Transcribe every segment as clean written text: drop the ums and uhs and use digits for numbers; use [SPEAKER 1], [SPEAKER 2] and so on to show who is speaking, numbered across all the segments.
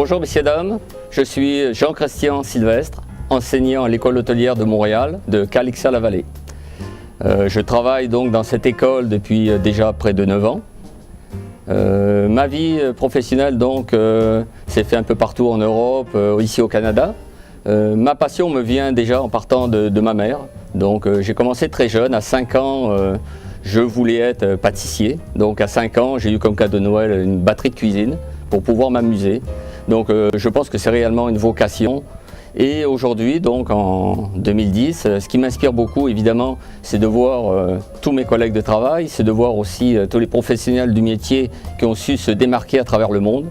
[SPEAKER 1] Bonjour messieurs dames, je suis Jean-Christian Sylvestre, enseignant à l'école hôtelière de Montréal, de Calixa-la-Vallée. Je travaille donc dans cette école depuis déjà près de 9 ans. Ma vie professionnelle donc s'est fait un peu partout en Europe, ici au Canada. Ma passion me vient déjà en partant de ma mère. Donc j'ai commencé très jeune, à 5 ans je voulais être pâtissier. Donc à 5 ans j'ai eu comme cadeau de Noël une batterie de cuisine pour pouvoir m'amuser. Donc je pense que c'est réellement une vocation. Et aujourd'hui, donc en 2010, ce qui m'inspire beaucoup évidemment, c'est de voir tous mes collègues de travail, c'est de voir aussi tous les professionnels du métier qui ont su se démarquer à travers le monde.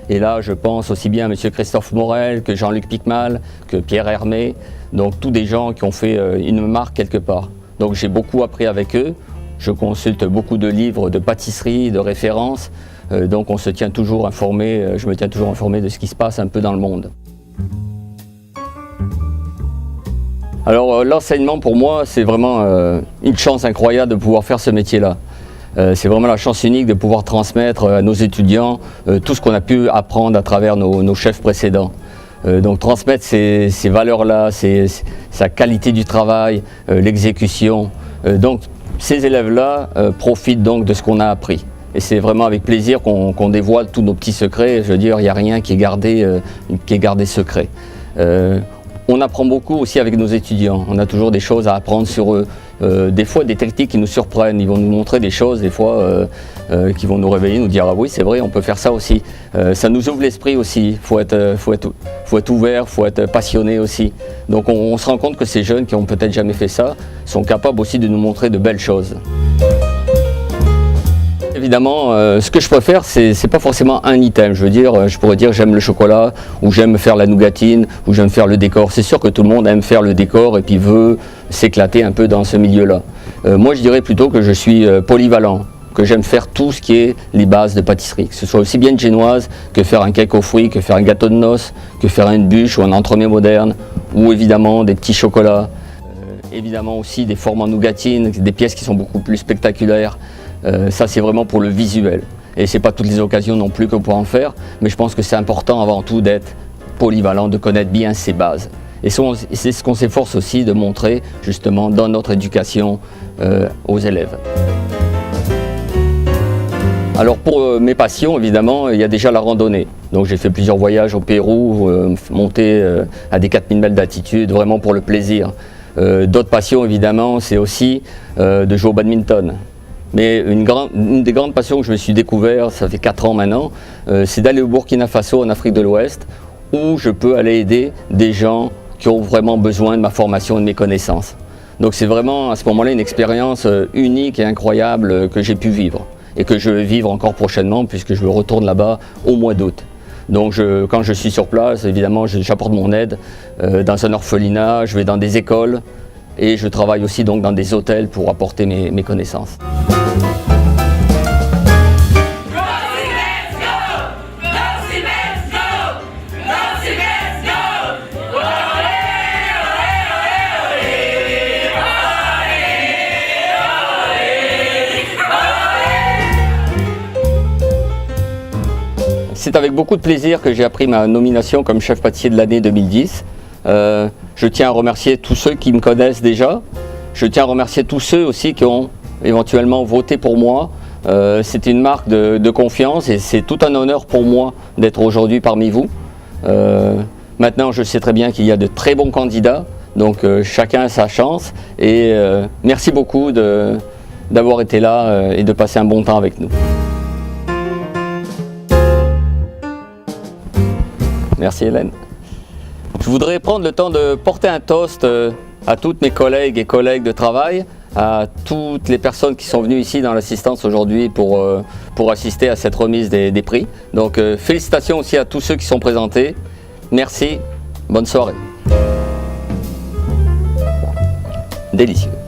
[SPEAKER 1] Et là, je pense aussi bien à M. Christophe Morel, que Jean-Luc Picmal, que Pierre Hermé, donc tous des gens qui ont fait une marque quelque part. Donc j'ai beaucoup appris avec eux, je consulte beaucoup de livres de pâtisserie, de références, donc on se tient toujours informé, je me tiens toujours informé de ce qui se passe un peu dans le monde. Alors l'enseignement pour moi c'est vraiment une chance incroyable de pouvoir faire ce métier-là. C'est vraiment la chance unique de pouvoir transmettre à nos étudiants tout ce qu'on a pu apprendre à travers nos chefs précédents. Donc transmettre ces valeurs-là, sa qualité du travail, l'exécution. Donc ces élèves-là profitent donc de ce qu'on a appris. Et c'est vraiment avec plaisir qu'on dévoile tous nos petits secrets. Je veux dire, il n'y a rien qui est gardé secret. On apprend beaucoup aussi avec nos étudiants. On a toujours des choses à apprendre sur eux. Des fois, des techniques qui nous surprennent. Ils vont nous montrer des choses, des fois, qui vont nous réveiller, nous dire « Ah oui, c'est vrai, on peut faire ça aussi ». Ça nous ouvre l'esprit aussi. Il faut être ouvert, il faut être passionné aussi. Donc on se rend compte que ces jeunes qui n'ont peut-être jamais fait ça sont capables aussi de nous montrer de belles choses. Évidemment, ce que je préfère, c'est pas forcément un item. Je veux dire, je pourrais dire j'aime le chocolat, ou j'aime faire la nougatine, ou j'aime faire le décor. C'est sûr que tout le monde aime faire le décor et puis veut s'éclater un peu dans ce milieu-là. Moi, je dirais plutôt que je suis polyvalent, que j'aime faire tout ce qui est les bases de pâtisserie. Que ce soit aussi bien une génoise que faire un cake aux fruits, que faire un gâteau de noces, que faire une bûche ou un entremets moderne, ou évidemment des petits chocolats. Évidemment aussi des formes en nougatine, des pièces qui sont beaucoup plus spectaculaires. Ça c'est vraiment pour le visuel et c'est pas toutes les occasions non plus qu'on peut en faire, mais je pense que c'est important avant tout d'être polyvalent, de connaître bien ses bases et c'est ce qu'on s'efforce aussi de montrer justement dans notre éducation aux élèves. Alors pour mes passions évidemment il y a déjà la randonnée, donc j'ai fait plusieurs voyages au Pérou, monter à des 4000 mètres d'altitude vraiment pour le plaisir. D'autres passions évidemment c'est aussi de jouer au badminton. Mais une des grandes passions que je me suis découvert, ça fait 4 ans maintenant, c'est d'aller au Burkina Faso en Afrique de l'Ouest, où je peux aller aider des gens qui ont vraiment besoin de ma formation et de mes connaissances. Donc c'est vraiment à ce moment-là une expérience unique et incroyable que j'ai pu vivre et que je vais vivre encore prochainement puisque je retourne là-bas au mois d'août. Donc quand je suis sur place, évidemment j'apporte mon aide dans un orphelinat, je vais dans des écoles et je travaille aussi donc dans des hôtels pour apporter mes connaissances. C'est avec beaucoup de plaisir que j'ai appris ma nomination comme chef pâtissier de l'année 2010. Je tiens à remercier tous ceux qui me connaissent déjà. Je tiens à remercier tous ceux aussi qui ont éventuellement voté pour moi. C'est une marque de confiance et c'est tout un honneur pour moi d'être aujourd'hui parmi vous. Maintenant, je sais très bien qu'il y a de très bons candidats, donc chacun a sa chance. Et merci beaucoup d'avoir été là et de passer un bon temps avec nous. Merci Hélène. Je voudrais prendre le temps de porter un toast à toutes mes collègues et collègues de travail, à toutes les personnes qui sont venues ici dans l'assistance aujourd'hui pour assister à cette remise des prix. Donc félicitations aussi à tous ceux qui sont présentés. Merci, bonne soirée. Délicieux.